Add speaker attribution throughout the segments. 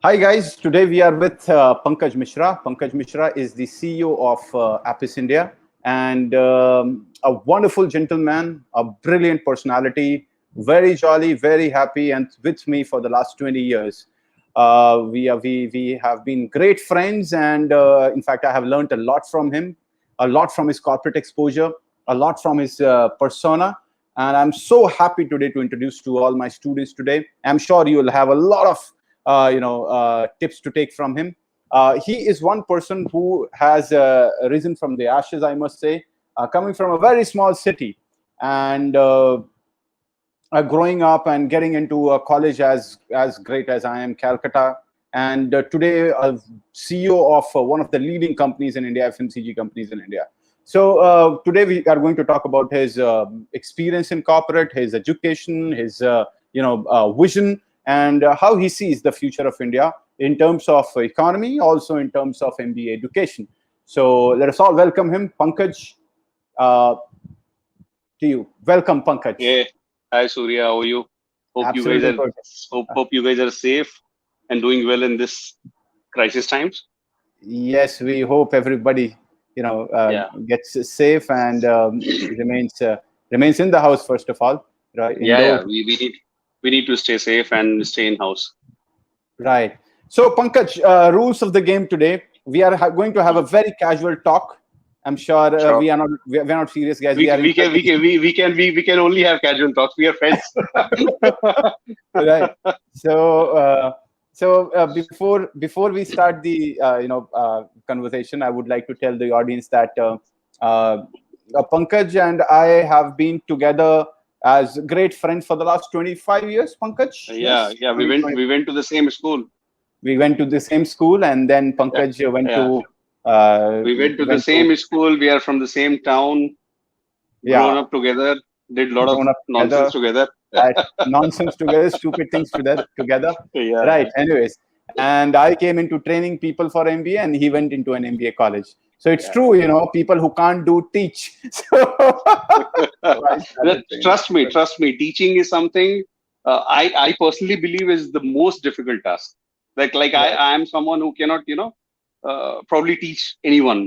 Speaker 1: Hi guys, today we are with Pankaj Mishra. Pankaj Mishra is the CEO of Apis India and a wonderful gentleman, a brilliant personality, very jolly, very happy, and with me for the last 20 years. We have been great friends, and in fact, I have learned a lot from him, a lot from his corporate exposure, a lot from his persona. And I'm so happy today to introduce to all my students today. I'm sure you will have a lot of tips to take from him. He is one person who has risen from the ashes, I must say, coming from a very small city and growing up and getting into a college as great as IIM Calcutta. And today, CEO of one of the leading companies in India, FMCG companies in India. So today we are going to talk about his experience in corporate, his education, his vision, and how he sees the future of India in terms of economy, also in terms of MBA education. So let us all welcome him, Pankaj. To you, welcome, Pankaj.
Speaker 2: Yeah. Hi Surya, how are you? Hope
Speaker 1: Absolutely
Speaker 2: you guys are hope you guys are safe and doing well in this crisis times.
Speaker 1: Yes, we hope everybody,
Speaker 2: Yeah.
Speaker 1: gets safe and remains in the house first of all, right?
Speaker 2: Yeah,
Speaker 1: Indoors.
Speaker 2: yeah. We need to stay safe and stay in house.
Speaker 1: Right. So, Pankaj, rules of the game today. We are going to have a very casual talk. I'm sure
Speaker 2: Sure.
Speaker 1: we are not serious, guys. We
Speaker 2: We
Speaker 1: are in
Speaker 2: we can we can we can only have casual talks. We are friends.
Speaker 1: right. So, before we start the conversation, I would like to tell the audience that Pankaj and I have been together as great friends for the last 25 years. Pankaj,
Speaker 2: Yeah,
Speaker 1: yes,
Speaker 2: yeah.
Speaker 1: 20,
Speaker 2: We went to the same school.
Speaker 1: we went to the same school, and then
Speaker 2: Yeah,
Speaker 1: Pankaj went
Speaker 2: yeah.
Speaker 1: to
Speaker 2: We went to the
Speaker 1: went to
Speaker 2: same school. We are from the same town. Grown
Speaker 1: yeah,
Speaker 2: up together. Did a lot of
Speaker 1: grown up
Speaker 2: nonsense
Speaker 1: together,
Speaker 2: together.
Speaker 1: had nonsense together, stupid things together.
Speaker 2: Yeah,
Speaker 1: Right.
Speaker 2: yeah.
Speaker 1: Anyways, and I came into training people for MBA, and he went into an MBA college. So it's
Speaker 2: Yeah.
Speaker 1: true, people who can't do teach. So I started training.
Speaker 2: Trust me. Teaching is something I personally believe is the most difficult task. Like
Speaker 1: Right.
Speaker 2: I am someone who cannot probably teach anyone.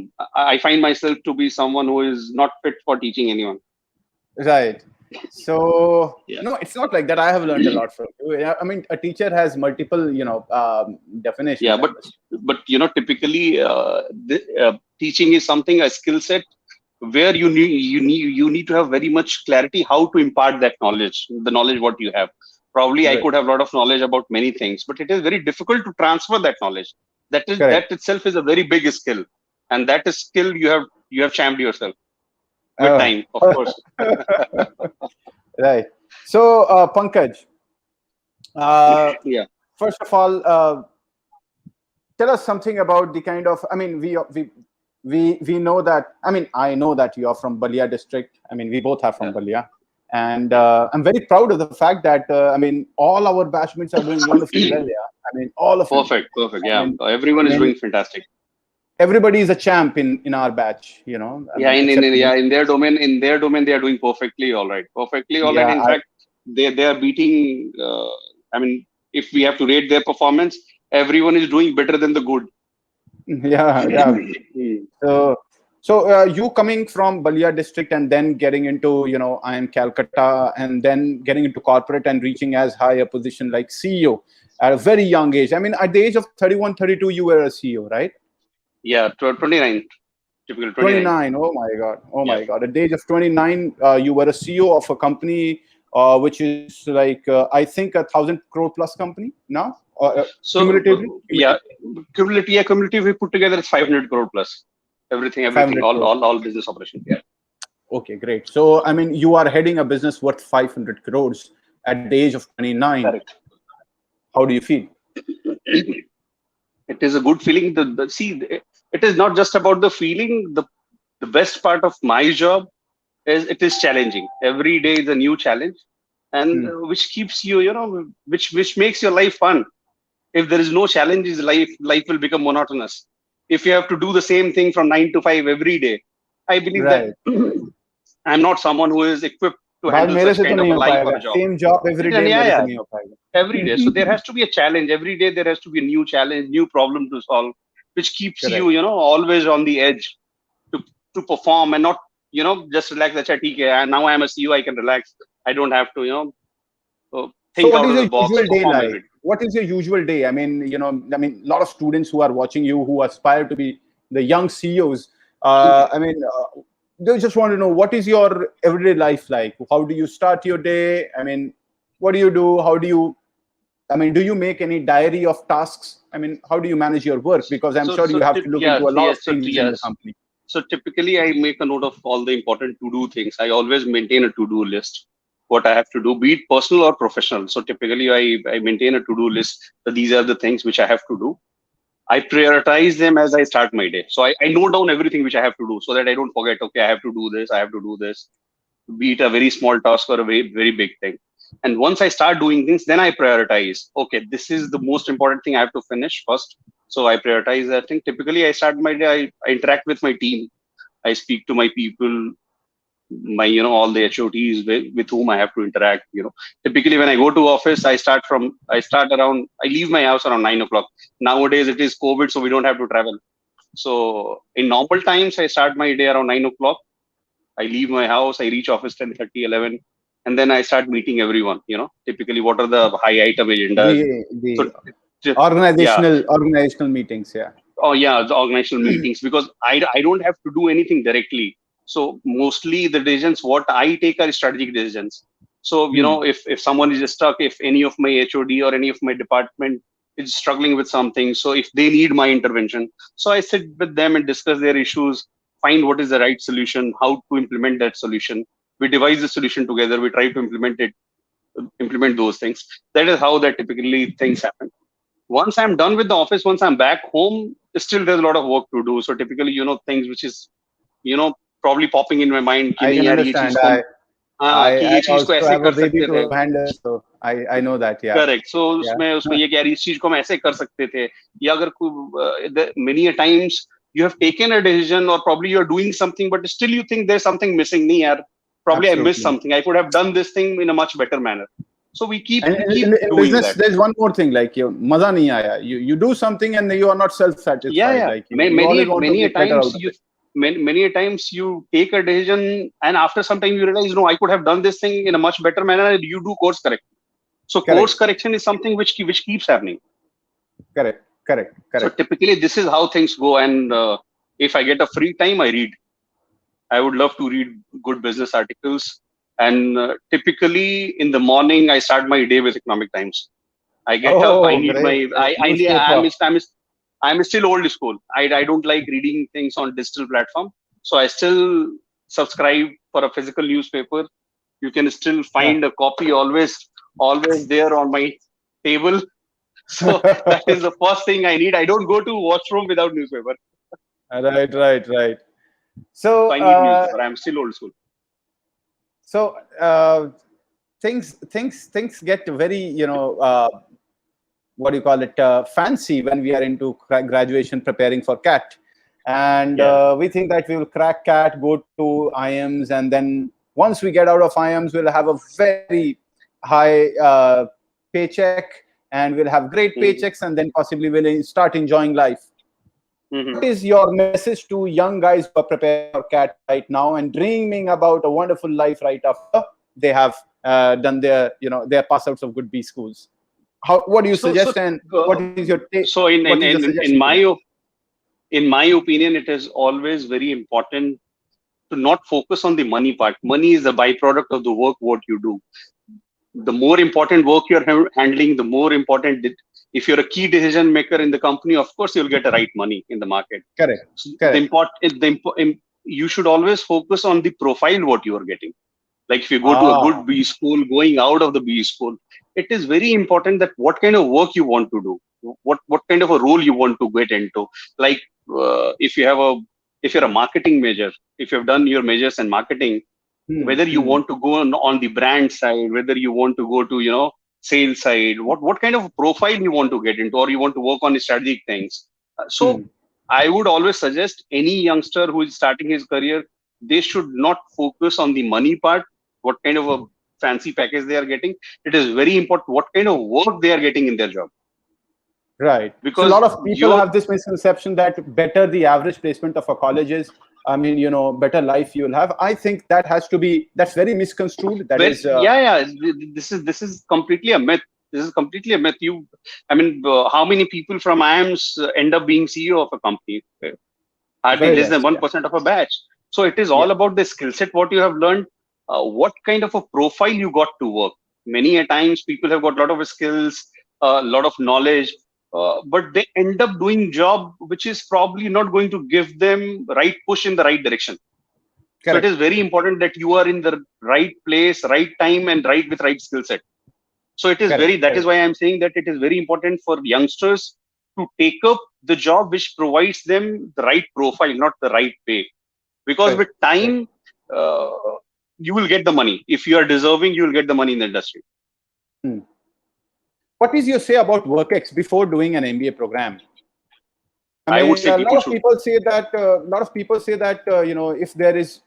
Speaker 2: I find myself to be someone who is not fit for teaching anyone.
Speaker 1: Right. So
Speaker 2: Yeah,
Speaker 1: no, it's not like that. I have learned a lot from you. Yeah, I mean, a teacher has multiple,
Speaker 2: yeah.
Speaker 1: definitions, I must.
Speaker 2: But typically teaching is something, a skill set where you need to have very much clarity how to impart that knowledge, the knowledge what you have. Probably I
Speaker 1: Right.
Speaker 2: could have a lot of knowledge about many things, but it is very difficult to transfer that knowledge.
Speaker 1: Correct.
Speaker 2: That itself is a very big skill, and that is skill you have champed yourself with
Speaker 1: Oh.
Speaker 2: time, of course.
Speaker 1: Right. So, Pankaj, uh,
Speaker 2: Yeah.
Speaker 1: first of all, tell us something about the kind of. I mean, we know that. I mean, I know that you are from Balia district. I mean, we both are from
Speaker 2: Yeah,
Speaker 1: Balia, and
Speaker 2: yeah.
Speaker 1: I'm very proud of the fact that I mean, all our batchmates are doing wonderfully well. Yeah, I mean, all of them.
Speaker 2: Perfect.
Speaker 1: I
Speaker 2: Yeah,
Speaker 1: mean, I
Speaker 2: everyone is
Speaker 1: mean,
Speaker 2: doing fantastic.
Speaker 1: everybody is a champ in our batch. I
Speaker 2: Yeah,
Speaker 1: mean, except
Speaker 2: yeah,
Speaker 1: me.
Speaker 2: in their domain, they are doing perfectly all right. Perfectly all right.
Speaker 1: Yeah,
Speaker 2: In fact, they are beating. I mean, if we have to rate their performance, everyone is doing better than the good.
Speaker 1: yeah, yeah.
Speaker 2: Hmm.
Speaker 1: So, you coming from Balia district and then getting into, I am Calcutta, and then getting into corporate and reaching as high a position like CEO at a very young age. I mean, at the age of 31, 32, you were a CEO, right?
Speaker 2: Yeah, 29, typical 29.
Speaker 1: 29. Oh my God. Oh
Speaker 2: Yeah.
Speaker 1: my God. At the age of 29, you were a CEO of a company which is like, I think, 1,000 crore plus company now,
Speaker 2: So
Speaker 1: cumulatively.
Speaker 2: yeah, cumulative we put together it's 500 crore plus. Everything,
Speaker 1: 500 crore.
Speaker 2: all business operations. Yeah.
Speaker 1: Okay, great. So, I mean, you are heading a business worth 500 crores at the age of 29.
Speaker 2: Correct.
Speaker 1: How do you feel?
Speaker 2: It is a good feeling. It is not just about the feeling. The best part of my job is it is challenging. Every day is a new challenge, and
Speaker 1: Hmm.
Speaker 2: which keeps you, which makes your life fun. If there is no challenges, life will become monotonous. If you have to do the same thing from 9 to 5 every day, I believe that
Speaker 1: Right.
Speaker 2: I'm not someone who is equipped to
Speaker 1: भाई
Speaker 2: handle
Speaker 1: मेरे
Speaker 2: such
Speaker 1: से तो
Speaker 2: kind of
Speaker 1: नहीं
Speaker 2: a
Speaker 1: हो
Speaker 2: life or
Speaker 1: पाएगा,
Speaker 2: a job.
Speaker 1: Same job every day
Speaker 2: Yeah,
Speaker 1: मेरे से
Speaker 2: yeah,
Speaker 1: नहीं हो पाएगा.
Speaker 2: every day. So there has to be a challenge every day. There has to be a new challenge, new problem to solve, which keeps you,
Speaker 1: Correct.
Speaker 2: always on the edge to to perform and not, just relax. Acha, theek hai, and now I am a CEO. I can relax. I don't have to,
Speaker 1: So
Speaker 2: think
Speaker 1: what
Speaker 2: out
Speaker 1: is
Speaker 2: of
Speaker 1: your
Speaker 2: the box,
Speaker 1: usual day
Speaker 2: perform every
Speaker 1: like?
Speaker 2: day.
Speaker 1: What is your usual day? I mean, a lot of students who are watching you who aspire to be the young CEOs. I mean, they just want to know what is your everyday life like? How do you start your day? I mean, what do you do? How do you? I mean, do you make any diary of tasks? I mean, how do you manage your work? Because I'm
Speaker 2: So,
Speaker 1: sure you have to look into a lot of
Speaker 2: yes,
Speaker 1: things in the
Speaker 2: yes.
Speaker 1: company.
Speaker 2: So typically, I make a note of all the important to-do things. I always maintain a to-do list, what I have to do, be it personal or professional. So typically, I maintain a to-do list. So these are the things which I have to do. I prioritize them as I start my day. So I note down everything which I have to do so that I don't forget, okay, I have to do this, I have to do this, be it a very small task or a very, very big thing. And once I start doing things, then I prioritize. Okay, this is the most important thing I have to finish first. So I prioritize that thing. Typically, I start my day, I interact with my team. I speak to my people, all the HOTs with whom I have to interact. Typically when I go to office, I leave my house around 9 o'clock. Nowadays it is COVID, so we don't have to travel. So in normal times, I start my day around 9 o'clock. I leave my house, I reach office 10:30, 11, and then I start meeting everyone. Typically what are the high item agendas. So
Speaker 1: The
Speaker 2: yeah,
Speaker 1: organizational meetings. Yeah.
Speaker 2: oh yeah, the organizational meetings, because I don't have to do anything directly. So mostly the decisions what I take are strategic decisions. So
Speaker 1: Hmm.
Speaker 2: if someone is stuck, if any of my HOD or any of my department is struggling with something, so if they need my intervention, so I sit with them and discuss their issues, find what is the right solution, how to implement that solution. We devise the solution together, we try to implement those things. That is how that typically things happen. Once I'm done with the office, once I'm back home, still there's a lot of work to do. So typically, things which is, you know, probably popping in my mind, कि
Speaker 1: I
Speaker 2: नहीं
Speaker 1: can
Speaker 2: यार ये चीज
Speaker 1: understand.
Speaker 2: को
Speaker 1: I
Speaker 2: कि
Speaker 1: I
Speaker 2: ये चीज को
Speaker 1: also
Speaker 2: ऐसे
Speaker 1: have a
Speaker 2: कर
Speaker 1: baby
Speaker 2: सकते थे.
Speaker 1: to handle, so I know that. Yeah.
Speaker 2: Correct. So
Speaker 1: Yeah.
Speaker 2: उसमें ये कि यार इस चीज को हम ऐसे कर सकते थे, या अगर many a times you have taken a decision or probably you're doing something but still you think there's something missing. नहीं यार, probably I missed
Speaker 1: Absolutely.
Speaker 2: something, I could have done this thing in a much better manner. So we keep
Speaker 1: And
Speaker 2: we keep
Speaker 1: in
Speaker 2: doing
Speaker 1: business,
Speaker 2: that.
Speaker 1: there's one more thing. Like maza nahi aaya. You do something and you are not self
Speaker 2: Yeah,
Speaker 1: satisfied.
Speaker 2: yeah.
Speaker 1: Like you always want to
Speaker 2: Many a
Speaker 1: make better
Speaker 2: times
Speaker 1: out of
Speaker 2: you
Speaker 1: it.
Speaker 2: many a times you take a decision and after some time you realize, no, I could have done this thing in a much better manner, and you do course correction. So course
Speaker 1: Correct.
Speaker 2: correction is something which keeps happening.
Speaker 1: Correct. Correct.
Speaker 2: So
Speaker 1: Correct.
Speaker 2: typically this is how things go. And if I get a free time, I read. I would love to read good business articles. And typically in the morning, I start my day with Economic Times. I get up. I
Speaker 1: Oh,
Speaker 2: need my.
Speaker 1: great. Great.
Speaker 2: I'm
Speaker 1: Newspaper.
Speaker 2: I'm still old school. I don't like reading things on digital platform. So I still subscribe for a physical newspaper. You can still
Speaker 1: Yeah.
Speaker 2: find a copy always there on my table. So that is the first thing I need. I don't go to washroom without newspaper.
Speaker 1: Right. Right. Right.
Speaker 2: So
Speaker 1: So
Speaker 2: I need newspaper. I'm still old school.
Speaker 1: so things get very what do you call it, fancy when we are into graduation preparing for CAT, and
Speaker 2: Yeah.
Speaker 1: we think that we will crack CAT, go to IIMs, and then once we get out of IIMs we'll have a very high paycheck, and we'll have great
Speaker 2: Mm-hmm.
Speaker 1: paychecks, and then possibly we'll start enjoying life.
Speaker 2: Mm-hmm.
Speaker 1: What is your message to young guys who are preparing for CAT right now and dreaming about a wonderful life right after they have done their pass outs of good B schools? What do you
Speaker 2: So
Speaker 1: suggest,
Speaker 2: so
Speaker 1: and
Speaker 2: uh, so
Speaker 1: what is your
Speaker 2: in
Speaker 1: suggestion to
Speaker 2: my
Speaker 1: them?
Speaker 2: in my opinion, it is always very important to not focus on the money part. Money is a byproduct of the work what you do. The more important work you're handling, the more important. If you're a key decision maker in the company, of course you'll get the right money in the market.
Speaker 1: Correct.
Speaker 2: So
Speaker 1: Correct.
Speaker 2: you should always focus on the profile what you are getting. Like if you go to a
Speaker 1: Ah,
Speaker 2: good B school, going out of the B school, it is very important that what kind of work you want to do, what kind of a role you want to get into. Like if if you're a marketing major, if you've done your majors in marketing, whether you
Speaker 1: hmm.
Speaker 2: want to go on the brand side, whether you want to go to sales side, what kind of profile you want to get into, or you want to work on strategic things. So
Speaker 1: Hmm.
Speaker 2: I would always suggest any youngster who is starting his career, they should not focus on the money part. what kind of a fancy package they are getting. It is very important what kind of work they are getting in their job.
Speaker 1: Right. So a
Speaker 2: Because
Speaker 1: lot of people have this misconception that better the average placement of a college is, I mean, better life you will have. I think that's very misconstrued. That is,
Speaker 2: this is completely a myth. This is completely a myth. How many people from IIMs end up being CEO of a company? Hardly
Speaker 1: very
Speaker 2: less than
Speaker 1: less.
Speaker 2: 1% of a batch. So it is all about the skill set, what you have learned, what kind of a profile you got to work. Many a times people have got a lot of skills, a lot of knowledge, but they end up doing job which is probably not going to give them right push in the right direction. So it
Speaker 1: Correct.
Speaker 2: is very important that you are in the right place, right time, and right skill set. So it is that is why I'm saying that it is very important for youngsters to take up the job which provides them the right profile, not the right pay. Because with time, you will get the money. If you are deserving, you will get the money in the industry.
Speaker 1: What is your say about WorkX before doing an MBA program?
Speaker 2: I would say
Speaker 1: a lot of people say that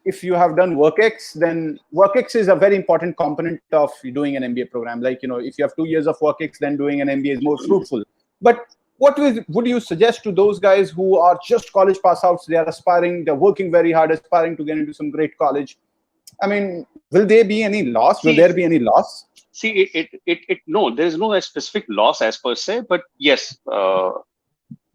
Speaker 1: if you have done WorkX, then WorkX is a very important component of doing an MBA program. Like, if you have 2 years of WorkX, then doing an MBA is more fruitful. But what would you suggest to those guys who are just college pass outs? They are aspiring, they're working very hard, aspiring to get into some great college. I mean, will there be any loss? Will there be any loss?
Speaker 2: See, no, there is no specific loss as per se, but yes,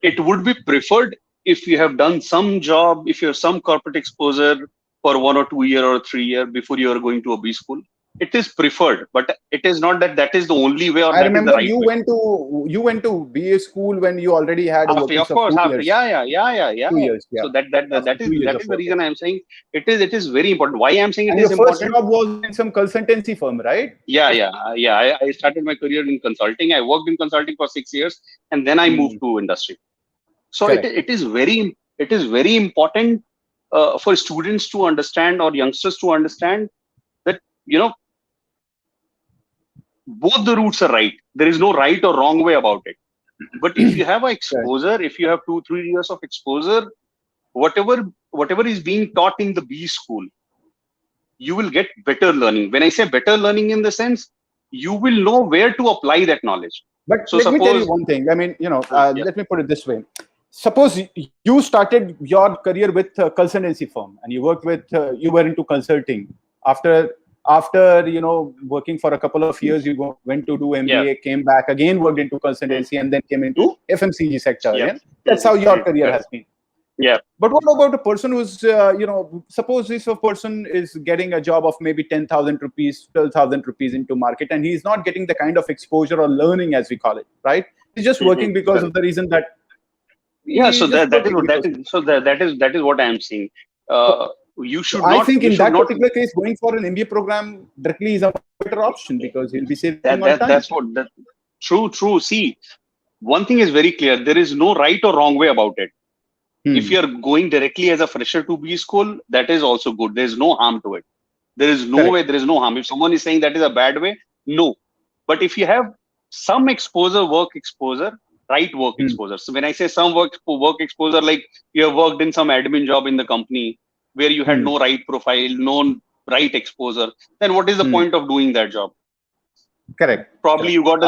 Speaker 2: it would be preferred if you have done some job, if you have some corporate exposure for 1 or 2 year or 3 year before you are going to a B school. It is preferred, but it is not that is the only way or
Speaker 1: I
Speaker 2: that is the right
Speaker 1: way. You went to BA school when you already had a WorkX of 2 years.
Speaker 2: Yeah.
Speaker 1: 2 years, yeah.
Speaker 2: So that is the reason I am saying it is very important. Why I am saying it is
Speaker 1: important. Your first
Speaker 2: important.
Speaker 1: job was in some consultancy firm, right?
Speaker 2: Yeah. I started my career in consulting. I worked in consulting for 6 years, and then I moved to industry. So it is very important for students to understand or youngsters to understand that both the routes are right. There is no right or wrong way about it. But if you have exposure, if you have 2-3 years of exposure, whatever is being taught in the B school, you will get better learning. When I say better learning, in the sense, you will know where to apply that knowledge.
Speaker 1: But let me tell you one thing. I mean, let me put it this way. Suppose you started your career with a consultancy firm and you worked with, you were into consulting. After working for a couple of years, you went to do MBA, came back again, worked into consultancy, and then came into FMCG sector again. That's how your career has been.
Speaker 2: Yeah.
Speaker 1: But what about a person who's, suppose if a person is getting a job of maybe 10,000 rupees, 12,000 rupees into market, and he's not getting the kind of exposure or learning, as we call it, right? He's just working because of the reason that.
Speaker 2: Yeah. So that is what I am saying. You should not.
Speaker 1: I think in that particular case, going for an MBA program directly is a better option because you'll be saving on time.
Speaker 2: That's what. True. See, one thing is very clear: there is no right or wrong way about it. If you are going directly as a fresher to B school, that is also good. There is no harm to it. There is no way. There is no harm. If someone is saying that is a bad way, no. But if you have some exposure, work exposure, right work exposure. So when I say some work exposure, like you have worked in some admin job in the company where you had no right profile, no right exposure, then what is the point of doing that job?
Speaker 1: Correct.
Speaker 2: Probably you got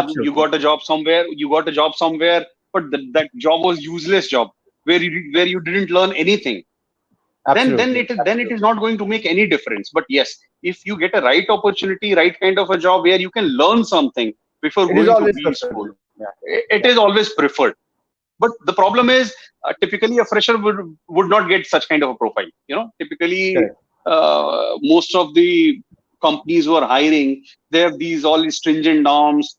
Speaker 2: a job somewhere. But that job was useless job where you didn't learn anything. Then it is not going to make any difference. But yes, if you get a right opportunity, right kind of a job where you can learn something before going to B school, it is always preferred. But the problem is, typically a fresher would not get such kind of a profile. Typically, most of the companies who are hiring, they have these all stringent norms.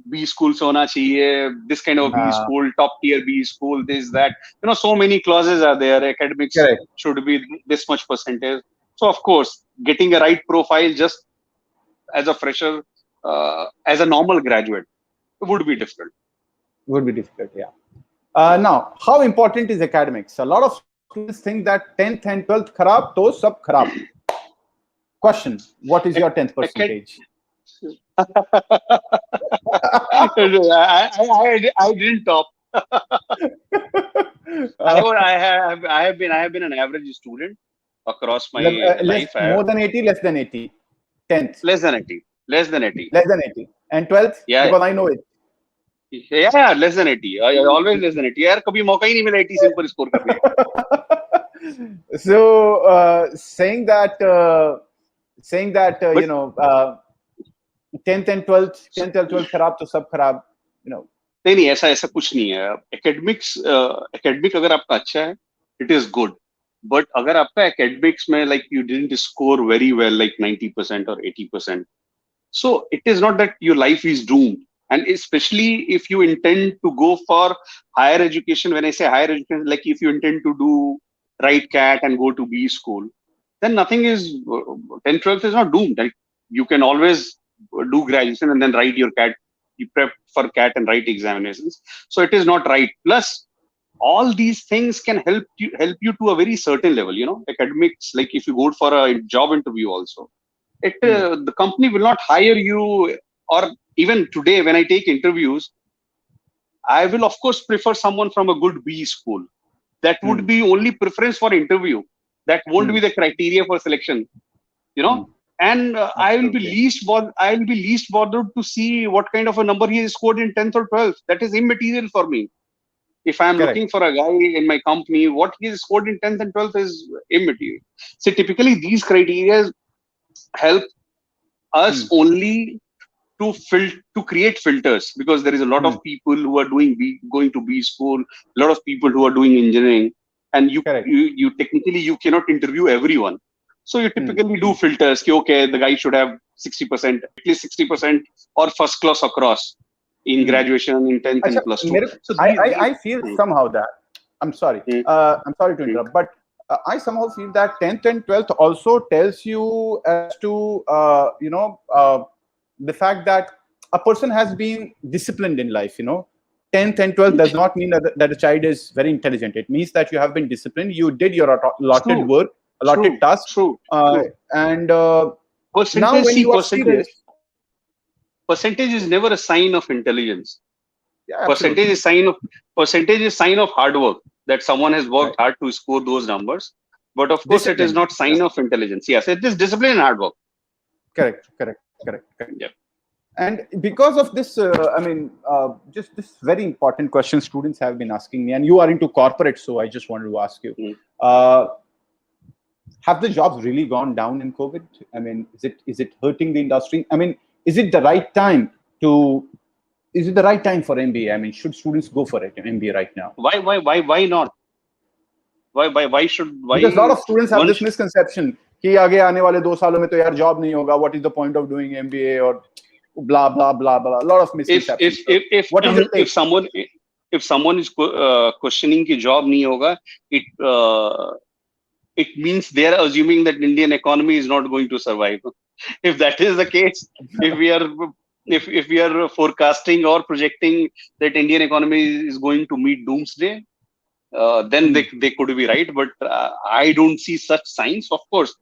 Speaker 2: B school hona chahiye, this kind of B school, top tier B school, this, that. So many clauses are there. Academics should be this much percentage. So of course, getting a right profile just as a fresher, as a normal graduate, would be difficult.
Speaker 1: Yeah. Now, how important is academics? A lot of students think that 10th and 12th kharab, to sab kharab. Question: what is your 10th percentage?
Speaker 2: I didn't top. I have been an average student across my life.
Speaker 1: More than 80, less than 80. 10th?
Speaker 2: Less than 80. Less than 80.
Speaker 1: Less than 80. And 12th?
Speaker 2: Yeah.
Speaker 1: Because I know it.
Speaker 2: Yeah, less than 80. I always less than 80. यार कभी मौका ही नहीं मिला 80 से ऊपर score करने का.
Speaker 1: So saying that
Speaker 2: But
Speaker 1: you know 10th and 12th, 10th and 12th खराब तो सब खराब, you know.
Speaker 2: नहीं ऐसा ऐसा कुछ नहीं है. एकेडमिक अगर आपका अच्छा है, it is good. But अगर आपका academics में like you didn't score very well, like 90% or 80%, so it is not that your life is doomed. And especially if you intend to go for higher education, when I say higher education, like if you intend to do write CAT and go to B school, then nothing is 10, 12th is not doomed. Like you can always do graduation and then write your CAT. You prep for CAT and write examinations. So it is not right. Plus, all these things can help you to a very certain level. You know, academics. Like if you go for a job interview, also, the company will not hire you. Or even today, when I take interviews, I will of course prefer someone from a good B school. That would be only preference for interview. That won't be the criteria for selection. You know. And I will be least bothered to see what kind of a number he scored in 10th or 12th. That is immaterial for me. If I'm looking for a guy in my company, what he scored in 10th and 12th is immaterial. So typically these criteria help us only to create filters, because there is a lot of people who are going to B school, a lot of people who are doing engineering, and you technically you cannot interview everyone. So you typically do filters. Okay, the guy should have 60%, at least 60%, or first class across in graduation, in 10th and plus 2. So
Speaker 1: I feel somehow that, I'm sorry to interrupt, but I somehow feel that 10th and 12th also tells you as to the fact that a person has been disciplined in life. 10th and 12th does not mean that a child is very intelligent. It means that you have been disciplined. You did your allotted work, allotted task, and now when you are serious,
Speaker 2: percentage is never a sign of intelligence.
Speaker 1: Yeah,
Speaker 2: percentage is sign of hard work, that someone has worked hard to score those numbers. But of course, it is not sign of intelligence. Yes, it is discipline and hard work.
Speaker 1: Correct.
Speaker 2: Yeah.
Speaker 1: And because of this, just this very important question students have been asking me, and you are into corporate, so I just wanted to ask you: have the jobs really gone down in COVID? I mean, is it hurting the industry? I mean, is it the right time for MBA? I mean, should students go for it in MBA right now?
Speaker 2: Why not? Why should?
Speaker 1: Because a lot of students have this misconception कि आगे आने वाले 2 सालों में तो यार job नहीं होगा. What is the point of doing MBA or blah blah blah blah. A lot of misconceptions.
Speaker 2: If someone is questioning कि job नहीं होगा, it means they are assuming that Indian economy is not going to survive. If that is the case, if we are forecasting or projecting that Indian economy is going to meet doomsday, then they could be right. But I don't see such signs. Of course,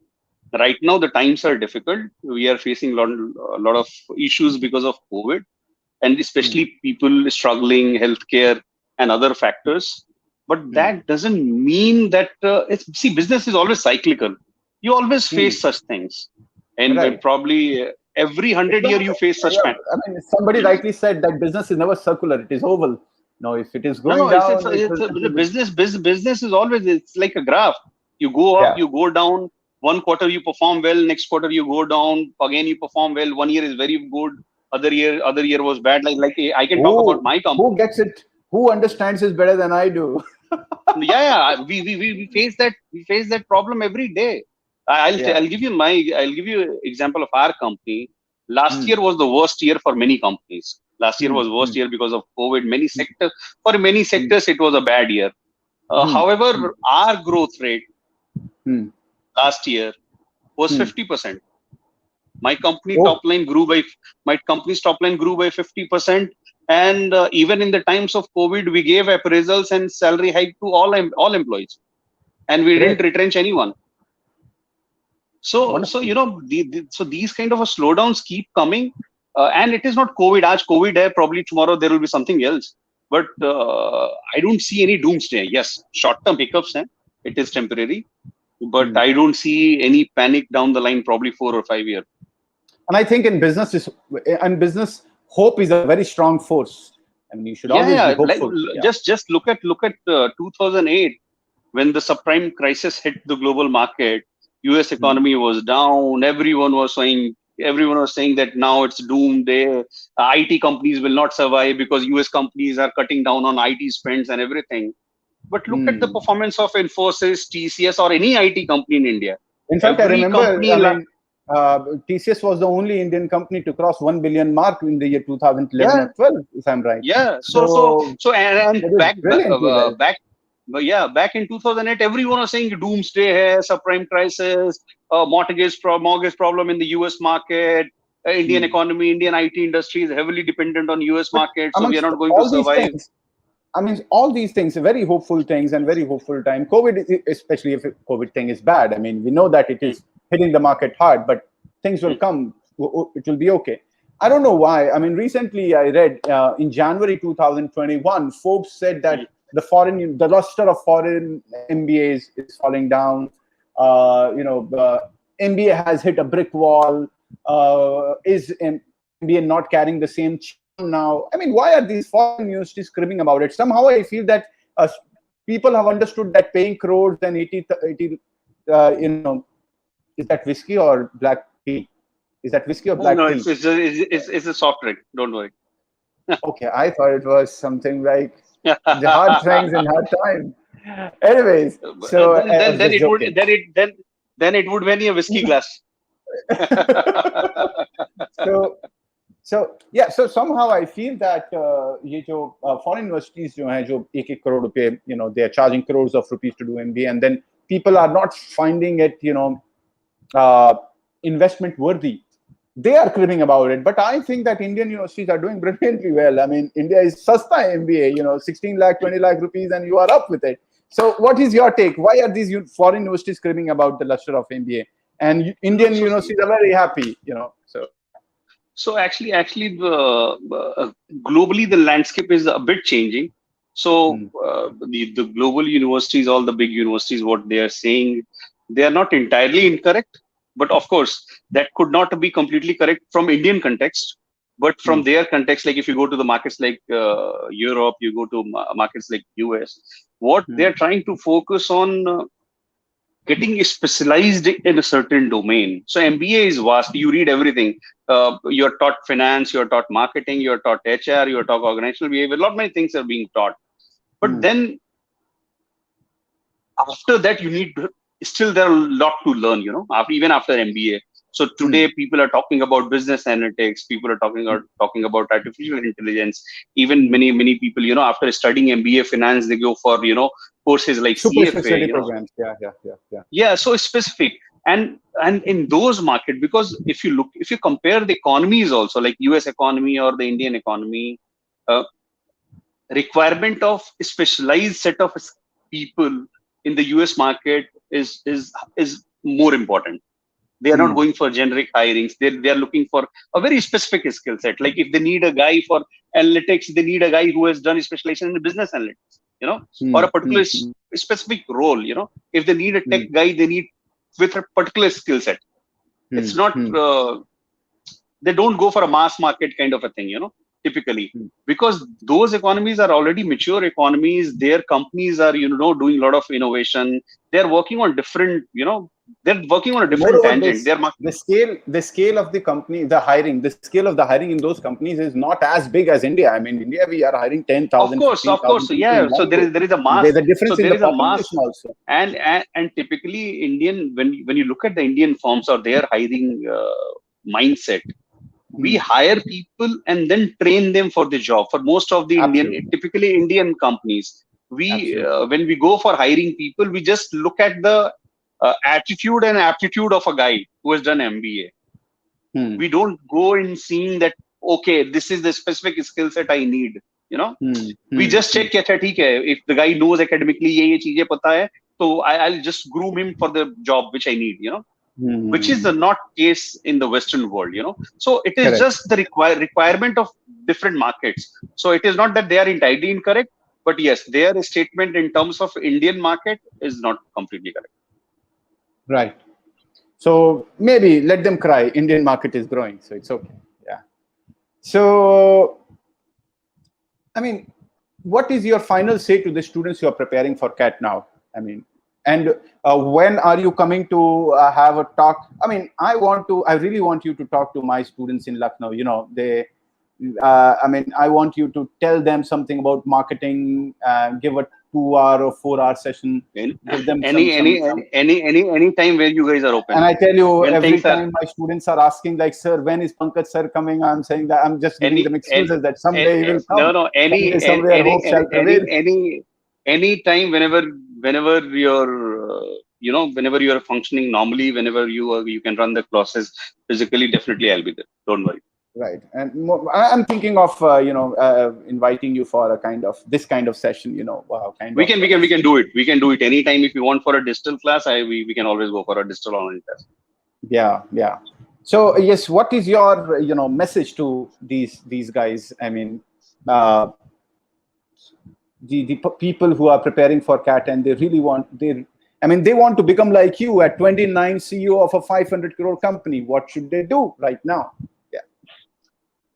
Speaker 2: right now the times are difficult. We are facing a lot of issues because of COVID, and especially people struggling, healthcare and other factors. But that doesn't mean that business is always cyclical. You always face such things, and probably every 100 years you face such things.
Speaker 1: I mean, somebody rightly said that business is never circular; it is oval. No, if it is going down,
Speaker 2: business is always, it's like a graph. You go up, you go down. One quarter you perform well, next quarter you go down. Again you perform well. One year is very good. Other year was bad. Like I can talk about my company.
Speaker 1: Who gets it? Who understands this better than I do?
Speaker 2: We face that. We face that problem every day. I'll give you example of our company. Last year was the worst year for many companies. Last year was worst year because of COVID. For many sectors, it was a bad year. However, our growth rate last year was 50%. My company's top line grew by 50%. And even in the times of COVID, we gave appraisals and salary hike to all employees, and we didn't retrench anyone. So these kind of slowdowns keep coming, and it is not COVID. Aaj COVID hai, probably tomorrow there will be something else. But I don't see any doomsday. Yes, short-term hiccups, it is temporary, but I don't see any panic down the line, probably 4 or 5 years.
Speaker 1: And I think in business, hope is a very strong force. I mean, you should always be
Speaker 2: Like
Speaker 1: hopeful. Yeah.
Speaker 2: just look at 2008 when the subprime crisis hit the global market. US economy was down. Everyone was saying that now it's doomed. IT companies will not survive because US companies are cutting down on IT spends and everything. But look at the performance of Infosys, TCS, or any IT company in India.
Speaker 1: In fact, I
Speaker 2: Every
Speaker 1: remember,
Speaker 2: company,
Speaker 1: TCS was the only Indian company to cross 1 billion mark in the year 2011
Speaker 2: yeah,
Speaker 1: or 12, if I'm right.
Speaker 2: yeah.
Speaker 1: So
Speaker 2: And
Speaker 1: that is brilliantly well.
Speaker 2: back in 2008, everyone was saying doomsday hai, subprime crisis, mortgage problem in the US market, Indian economy, Indian IT industry is heavily dependent on US
Speaker 1: But
Speaker 2: market, so we are
Speaker 1: amongst
Speaker 2: not going to
Speaker 1: all these
Speaker 2: survive.
Speaker 1: things, I mean, all these things, very hopeful things and very hopeful time. COVID, especially if COVID thing is bad. I mean, we know that it is hitting the market hard, but things will come. It will be okay. I don't know why. I mean, recently I read in January 2021, Forbes said that the luster of foreign MBAs is falling down. MBA has hit a brick wall. Is MBA not carrying the same charm now? I mean, why are these foreign universities screaming about it? Somehow I feel that people have understood that paying crores and 80 is that whiskey or black tea? Is that whiskey or black
Speaker 2: No,
Speaker 1: tea?
Speaker 2: it's a soft drink. Don't worry.
Speaker 1: Okay, I thought it was something like the hard things in hard time. Anyways, so I was
Speaker 2: Then
Speaker 1: just
Speaker 2: it would
Speaker 1: joking.
Speaker 2: then it would be a whiskey glass.
Speaker 1: so so somehow I feel that ये जो foreign universities जो हैं जो एक करोड़ रुपए they are charging crores of rupees to do MBA, and then people are not finding it investment worthy. They are cribbing about it, but I think that Indian universities are doing brilliantly well. I mean, India is sasta MBA, 16 lakh, 20 lakh rupees, and you are up with it. So what is your take? Why are these foreign universities cribbing about the luster of MBA? And Indian universities are very happy. So
Speaker 2: So actually, globally the landscape is a bit changing. So the global universities, all the big universities, what they are saying, they are not entirely incorrect. But of course, that could not be completely correct from Indian context. But from their context, like if you go to the markets like Europe, you go to markets like US, what they are trying to focus on. Getting specialized in a certain domain. So MBA is vast. You read everything. You're taught finance, you're taught marketing, you're taught HR, you're taught organizational behavior. A lot many things are being taught. But then after that, still there are a lot to learn, even after MBA. So today people are talking about business analytics. People are talking about artificial intelligence. Even many people, after studying MBA finance, they go for, courses like
Speaker 1: super
Speaker 2: CFA,
Speaker 1: specialty programs. Yeah.
Speaker 2: Yeah, so specific. And in those markets, because if you compare the economies also, like US economy or the Indian economy, requirement of specialized set of people in the US market is more important. They are not going for generic hirings. They are looking for a very specific skill set. Like if they need a guy for analytics, they need a guy who has done specialization in business analytics, or a particular specific role. If they need a tech guy, they need with a particular skill set. It's not, they don't go for a mass market kind of a thing, typically, because those economies are already mature economies. Their companies are, doing a lot of innovation. They're working on different, they're working on a different
Speaker 1: Moreover,
Speaker 2: tangent.
Speaker 1: the scale of the company, the scale of the hiring in those companies is not as big as India. I mean, India, we are hiring 10,000,
Speaker 2: Of course.
Speaker 1: 15,000 people
Speaker 2: Yeah.
Speaker 1: in
Speaker 2: So
Speaker 1: one go.
Speaker 2: there is a mass.
Speaker 1: There's a
Speaker 2: So
Speaker 1: difference in
Speaker 2: there
Speaker 1: the
Speaker 2: is a mass,
Speaker 1: population also.
Speaker 2: and typically Indian, when you look at the Indian firms or their hiring mindset, we hire people and then train them for the job. For most of the
Speaker 1: Absolutely.
Speaker 2: typically Indian companies, when we go for hiring people, we just look at the attitude and aptitude of a guy who has done MBA. We don't go in seeing that, okay, this is the specific skill set I need. We just check, if the guy knows academically ye cheezein pata hai, so I'll just groom him for the job which I need, which is the not case in the Western world, So it is just the requirement of different markets. So it is not that they are entirely incorrect, but yes, their statement in terms of Indian market is not completely correct.
Speaker 1: Right. So maybe let them cry. Indian market is growing, so it's okay. Yeah. So, I mean, what is your final say to the students who are preparing for CAT now? I mean, and when are you coming to have a talk? I mean, I really want you to talk to my students in Lucknow. You know, I mean, I want you to tell them something about marketing, give a 2 hour or 4 hour session,
Speaker 2: Any
Speaker 1: give them
Speaker 2: any time where you guys are
Speaker 1: and
Speaker 2: open.
Speaker 1: I tell you,
Speaker 2: When
Speaker 1: every
Speaker 2: things are
Speaker 1: time my students are asking, like, sir, when is Pankaj sir coming? I'm saying that I'm just giving
Speaker 2: any,
Speaker 1: them
Speaker 2: any,
Speaker 1: excuses that someday he will
Speaker 2: no,
Speaker 1: come.
Speaker 2: no,
Speaker 1: Someday, somewhere, hope shall prevail.
Speaker 2: any time whenever you're whenever you are functioning normally, whenever you can run the classes physically, definitely I'll be there, don't worry.
Speaker 1: Right. And I'm thinking of, inviting you for a kind of this kind of session, wow, kind
Speaker 2: we
Speaker 1: of.
Speaker 2: can we can we can do it, anytime. If you want for a digital class, we can always go for a digital online class.
Speaker 1: Yeah. Yeah. So, yes, what is your, message to these guys? I mean, uh, the people who are preparing for CAT and they want to become like you at 29, CEO of a 500 crore company. What should they do right now? Yeah.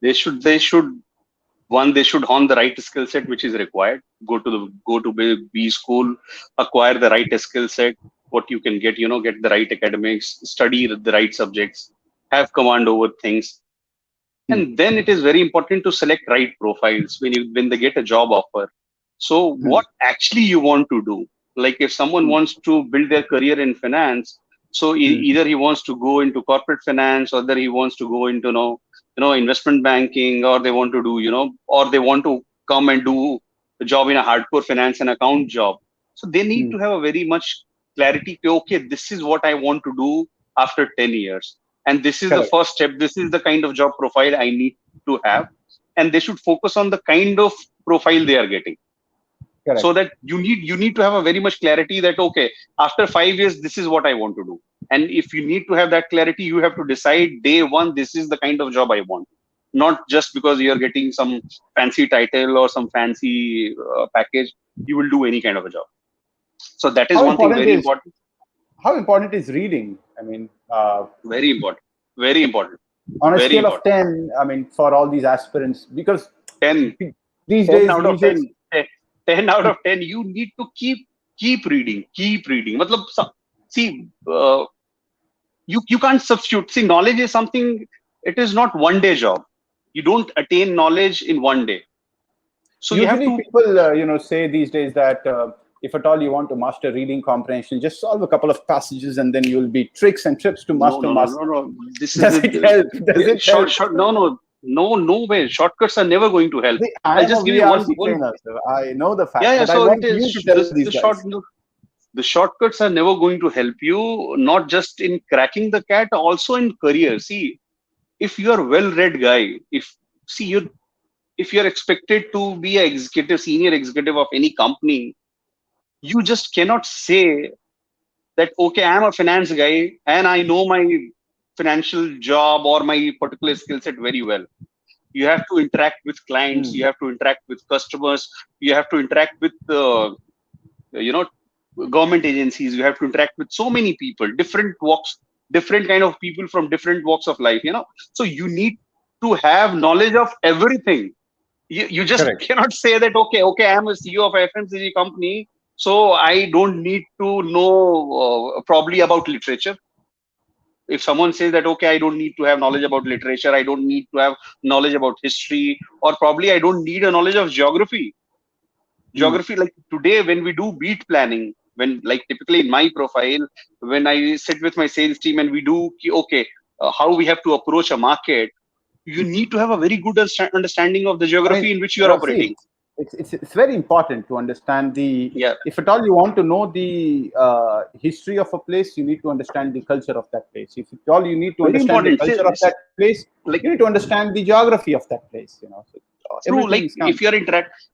Speaker 2: They should one, they should hone the right skill set which is required. Go to B school, acquire the right skill set, what you can get, get the right academics, study the right subjects, have command over things.
Speaker 1: Hmm.
Speaker 2: And then it is very important to select right profiles when they get a job offer. So
Speaker 1: Hmm.
Speaker 2: what actually you want to do? Like if someone
Speaker 1: Hmm.
Speaker 2: wants to build their career in finance, so
Speaker 1: Hmm.
Speaker 2: either he wants to go into corporate finance, or either he wants to go into investment banking, or they want to do or they want to come and do a job in a hardcore finance and account job. So they need
Speaker 1: Hmm.
Speaker 2: to have a very much clarity. Okay, this is what I want to do after 10 years, and this is the
Speaker 1: Correct.
Speaker 2: first step. This is the kind of job profile I need to have. And they should focus on the kind of profile they are getting, so
Speaker 1: Correct.
Speaker 2: that you need to have a very much clarity that okay, after 5 years this is what I want to do. And if you need to have that clarity, you have to decide day one, this is the kind of job I want, not just because you're getting some fancy title or some fancy package, you will do any kind of a job. So that is
Speaker 1: How
Speaker 2: one thing
Speaker 1: important
Speaker 2: very
Speaker 1: is
Speaker 2: important.
Speaker 1: how important is reading? I mean,
Speaker 2: Very important. Very important.
Speaker 1: on a
Speaker 2: Very
Speaker 1: scale of
Speaker 2: important.
Speaker 1: 10, I mean, for all these aspirants, because
Speaker 2: 10
Speaker 1: these
Speaker 2: 10
Speaker 1: days,
Speaker 2: out of
Speaker 1: these
Speaker 2: 10,
Speaker 1: days,
Speaker 2: 10 out of 10, you need to keep reading. Matlab, see, you can't substitute. See, knowledge is something, it is not one day job. You don't attain knowledge in one day. So you have
Speaker 1: usually
Speaker 2: to.
Speaker 1: people, say these days that if at all you want to master reading comprehension, just solve a couple of passages and then you'll be tricks and tips to
Speaker 2: No,
Speaker 1: master
Speaker 2: no, no,
Speaker 1: master.
Speaker 2: no, no. This is
Speaker 1: Does it help? Does it help?
Speaker 2: short. No, no, no, no way. Shortcuts are never going to help.
Speaker 1: See, I
Speaker 2: I'll
Speaker 1: am a
Speaker 2: just give you one,
Speaker 1: VRC
Speaker 2: one.
Speaker 1: trainer, so I know the
Speaker 2: Yeah,
Speaker 1: fact,
Speaker 2: yeah.
Speaker 1: but I
Speaker 2: So it
Speaker 1: want
Speaker 2: is
Speaker 1: you to tell these guys.
Speaker 2: the shortcuts are never going to help you, not just in cracking the cat, also in career. See, if you are well-read guy, see you if you're expected to be a senior executive of any company, you just cannot say that okay, I'm a finance guy and I know my financial job or my particular skill set very well. You have to interact with clients, you
Speaker 1: Hmm.
Speaker 2: have to interact with customers, you have to interact with you know government agencies, you have to interact with so many people, different walks, different kind of people from different walks of life, so you need to have knowledge of everything. You just
Speaker 1: Correct.
Speaker 2: cannot say that okay, I'm a CEO of a FMCG company, so I don't need to know probably about literature. If someone says that okay, I don't need to have knowledge about literature, I don't need to have knowledge about history, or probably I don't need a knowledge of
Speaker 1: Hmm.
Speaker 2: geography. Like today when we do beat planning, when like typically in my profile, when I sit with my sales team and we do okay, how we have to approach a market, you need to have a very good understanding of the
Speaker 1: I mean,
Speaker 2: geography in which you are
Speaker 1: see,
Speaker 2: operating.
Speaker 1: it's very important to understand
Speaker 2: Yeah,
Speaker 1: if at all you want to know the history of a place, you need to understand the culture of that place. If at all you need to
Speaker 2: very
Speaker 1: understand the
Speaker 2: important.
Speaker 1: culture of that place,
Speaker 2: Like
Speaker 1: you need to understand the geography of that place. So,
Speaker 2: true,
Speaker 1: everything
Speaker 2: like
Speaker 1: is counts.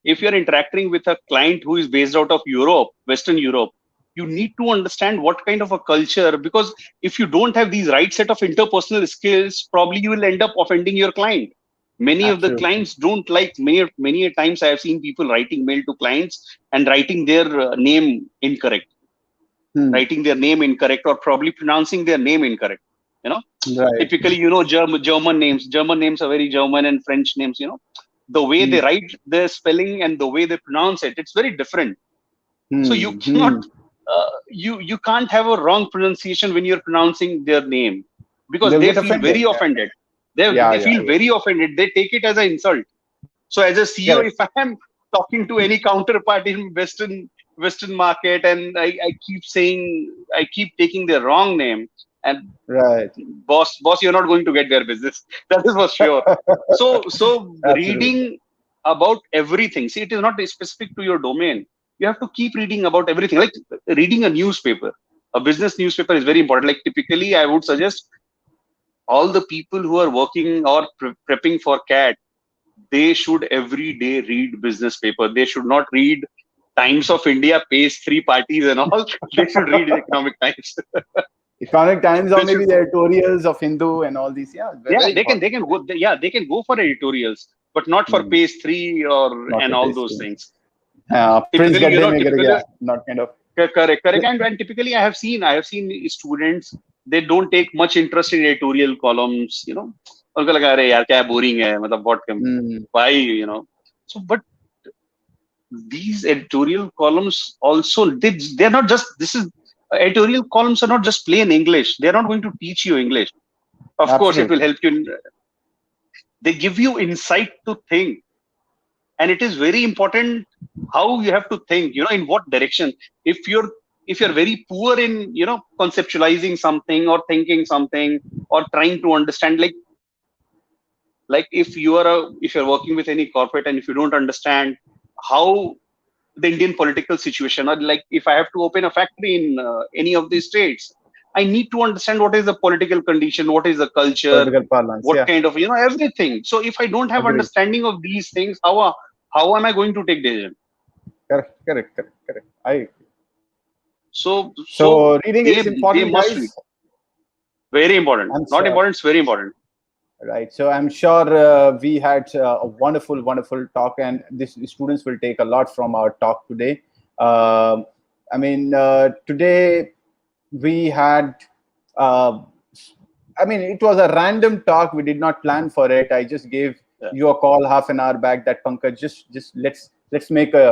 Speaker 2: if you're interacting with a client who is based out of Europe, Western Europe, you need to understand what kind of a culture, because if you don't have these right set of interpersonal skills, probably you will end up offending your client. Many of the
Speaker 1: Absolutely.
Speaker 2: clients don't like, many a times I have seen people writing mail to clients and writing their name incorrect. writing their name incorrect or probably pronouncing their name incorrect. You know,
Speaker 1: Right.
Speaker 2: typically, German names. German names are very German, and French names. The way they write their spelling and the way they pronounce it, it's very different. So you cannot, you can't have a wrong pronunciation when you're pronouncing their name, because
Speaker 1: They'll
Speaker 2: they
Speaker 1: get
Speaker 2: feel
Speaker 1: offended.
Speaker 2: very offended. They
Speaker 1: Yeah.
Speaker 2: feel very offended. They take it as an insult. So as a CEO,
Speaker 1: Correct.
Speaker 2: if I am talking to any counterpart in Western market, and I keep saying, I keep taking the wrong name, and
Speaker 1: Right.
Speaker 2: boss, you're not going to get their business. That is for sure. So
Speaker 1: Absolutely.
Speaker 2: reading about everything. See, it is not specific to your domain. You have to keep reading about everything. Like reading a newspaper, a business newspaper is very important. Like typically, I would suggest all the people who are working or prepping for CAT, they should every day read business paper. They should not read Times of India, Page 3 parties and all. They should read Economic Times.
Speaker 1: Economic Times or
Speaker 2: They
Speaker 1: maybe
Speaker 2: should,
Speaker 1: the editorials of Hindu and all these. Yeah, they're
Speaker 2: yeah,
Speaker 1: very
Speaker 2: they
Speaker 1: important.
Speaker 2: can go, yeah, they can go for editorials, but not for Page 3 or
Speaker 1: Not
Speaker 2: and
Speaker 1: the
Speaker 2: all
Speaker 1: best
Speaker 2: those
Speaker 1: thing.
Speaker 2: things.
Speaker 1: Prince
Speaker 2: Typically,
Speaker 1: Gadde mein gir
Speaker 2: typically,
Speaker 1: gaya. Not kind of.
Speaker 2: correct, and typically I have seen students, they don't take much interest in editorial columns. उनको लगा अरे यार क्या boring है, मतलब why, so but these editorial columns also, they're not just, this is, editorial columns are not just plain English. They're not going to teach you English. Of course it will
Speaker 1: Absolutely.
Speaker 2: help you they give you insight to think, and it is very important how you have to think, in what direction. If you're very poor in conceptualizing something or thinking something or trying to understand, like if you're working with any corporate, and if you don't understand how the Indian political situation, or like if I have to open a factory in any of these states, I need to understand what is the political condition, what is the culture,
Speaker 1: Political parlance.
Speaker 2: what
Speaker 1: Yeah.
Speaker 2: kind of everything. So if I don't have
Speaker 1: Agreed.
Speaker 2: understanding of these things, how am I going to take decision?
Speaker 1: Correct. I.
Speaker 2: So
Speaker 1: So reading
Speaker 2: they
Speaker 1: is
Speaker 2: they
Speaker 1: important,
Speaker 2: must read.
Speaker 1: guys.
Speaker 2: Very important.
Speaker 1: I'm
Speaker 2: Not
Speaker 1: sure.
Speaker 2: important. It's very important.
Speaker 1: Right. So I'm sure we had a wonderful talk, and this students will take a lot from our talk today. I mean, today we had. Uh, I mean, it was a random talk. We did not plan for it. I just gave
Speaker 2: Yeah.
Speaker 1: you a call half an hour back that Pankaj, just let's make a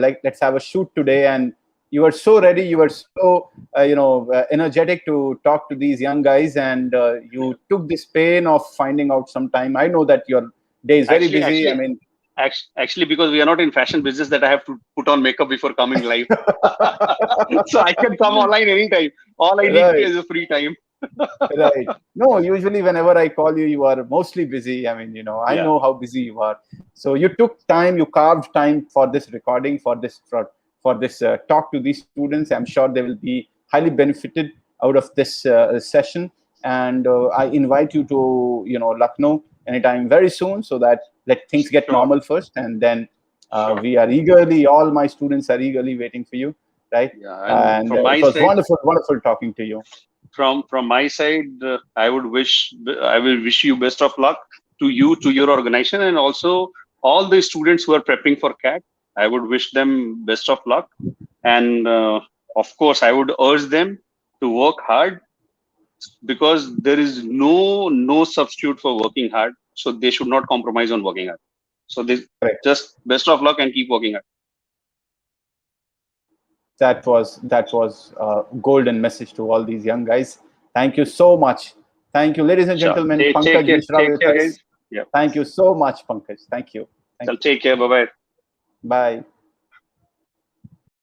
Speaker 1: like let's have a shoot today, and you were so ready. You were so energetic to talk to these young guys, and you took this pain of finding out some time. I know that your day is very
Speaker 2: Actually,
Speaker 1: busy. I
Speaker 2: actually,
Speaker 1: mean,
Speaker 2: actually, because we are not in fashion business, that I have to put on makeup before coming live. So I can come online anytime. All I need
Speaker 1: right.
Speaker 2: is a free time.
Speaker 1: Right. No, usually whenever I call you, you are mostly busy. I mean, I
Speaker 2: Yeah,
Speaker 1: know how busy you are. So you took time, you carved time for this recording, for this talk to these students. I'm sure they will be highly benefited out of this session. And I invite you to, Lucknow anytime very soon, so that let things get
Speaker 2: sure,
Speaker 1: normal first, and then
Speaker 2: sure.
Speaker 1: we are eagerly, all my students are eagerly waiting for you, right?
Speaker 2: Yeah, and
Speaker 1: And
Speaker 2: from
Speaker 1: it
Speaker 2: my
Speaker 1: was
Speaker 2: side,
Speaker 1: wonderful talking to you.
Speaker 2: from my side, I will wish you best of luck, to you, to your organization, and also all the students who are prepping for CAT. I would wish them best of luck, and of course, I would urge them to work hard, because there is no substitute for working hard. So they should not compromise on working hard. So they
Speaker 1: Correct.
Speaker 2: just best of luck and keep working hard.
Speaker 1: That was a golden message to all these young guys. Thank you so much. Thank you, ladies and
Speaker 2: Sure.
Speaker 1: gentlemen.
Speaker 2: Take
Speaker 1: Pankaj
Speaker 2: care.
Speaker 1: Mishra
Speaker 2: Take
Speaker 1: with
Speaker 2: care,
Speaker 1: us.
Speaker 2: guys. Yeah.
Speaker 1: Thank you so much, Pankaj. Thank you.
Speaker 2: So take care. Bye bye.
Speaker 1: Bye.